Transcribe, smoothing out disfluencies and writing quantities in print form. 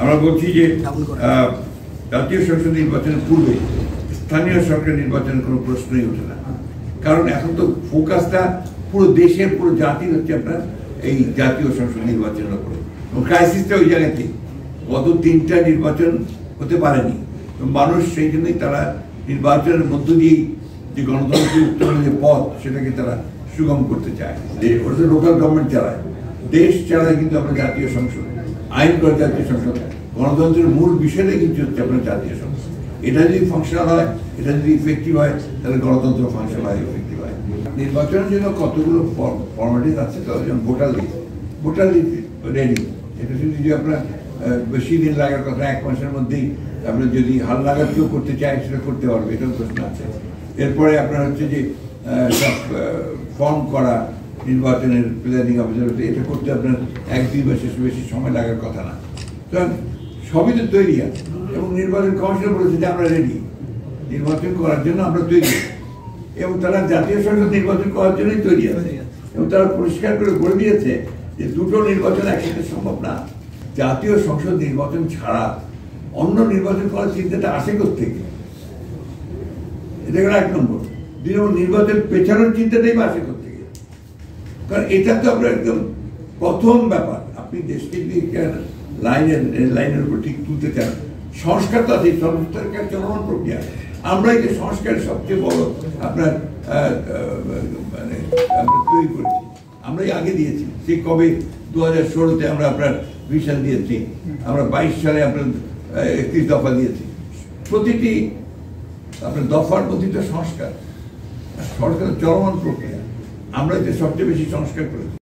আমরা বলছি যে জাতীয় সংসদ নির্বাচনের পূর্বে স্থানীয় সরকার নির্বাচনের কোনো প্রশ্নই ওঠে না, কারণ এখন তো ফোকাসটা পুরো দেশের পুরো জাতির হচ্ছে আপনার এই জাতীয় সংসদ নির্বাচনের উপরে। ক্রাইসিসটা ওই জায়গাতে গত 3টা নির্বাচন হতে পারেনি, মানুষ সেই জন্যই তারা নির্বাচনের মধ্য দিয়েই যে গণতন্ত্রের উত্তরণের যে পথ সেটাকে তারা সুগম করতে চায়। ওটা তো লোকাল গভর্নমেন্ট চালায়, দেশ চালায় কিন্তু আমরা জাতীয় সংসদ, আইন করে জাতীয় সংসদ। গণতন্ত্রের মূল বিষয়টাই কিন্তু হচ্ছে আপনার জাতীয় সংসদ। এটা যদি ফাংশনাল হয়, এটা যদি ইফেক্টিভ হয়, তাহলে গণতন্ত্র ফাংশনাল হয়, ইফেক্টিভ হয়। নির্বাচনের জন্য কতগুলো ফর্মালিটিস আছে, তো যেমন ভোটার লিস্ট রেডি। এটা যদি আপনার বেশি দিন লাগার কথা, 1 মাসের মধ্যেই আপনার যদি হাল লাগাত কেউ করতে চায় সেটা করতে পারবে, এটাও প্রশ্ন আছে। এরপরে আপনার হচ্ছে যে সব ফর্ম করা, নির্বাচনের প্রিজাইডিং অফিসার, এটা করতে আপনার 1-2 মাসের বেশি সময় লাগার কথা না। তো সবই তো তৈরি আছে, এবং নির্বাচন কমিশন বলেছে যে আমরা রেডি, নির্বাচন করার জন্য আমরা তৈরি, এবং তারা জাতীয় সংসদ নির্বাচন করার জন্যই তৈরি আছে। এবং তারা পরিষ্কার করে বলে দিয়েছে যে দুটো নির্বাচন একসাথে সম্ভব না। জাতীয় সংসদ নির্বাচন ছাড়া অন্য নির্বাচন করার চিন্তাটা আসে কোত্থেকে? এটা গেল 1 নম্বর। 2 নম্বর, নির্বাচন পেছানোর চিন্তাটাই বা আসে কোত্থেকে? কারণ এটা তো আপনার একদম প্রথম ব্যাপার। আপনি দেশকে যদি লাইনের উপর ঠিক তুলতে চান, সংস্কার তো আছে, সংস্কার চলমান প্রক্রিয়া। আমরাই যে সংস্কারের সবচেয়ে বড় আপনার মানে আমরা তৈরি করেছি, আমরাই আগে দিয়েছি। সে কবে 2016-তে আমরা আপনার ভিশন দিয়েছি, আমরা 22 সালে আপনার 31 দফা দিয়েছি। প্রতিটি আপনার দফার প্রতিটি সংস্কার চলমান প্রক্রিয়া, আমরা যে সবচেয়ে বেশি সংস্কার করেছি।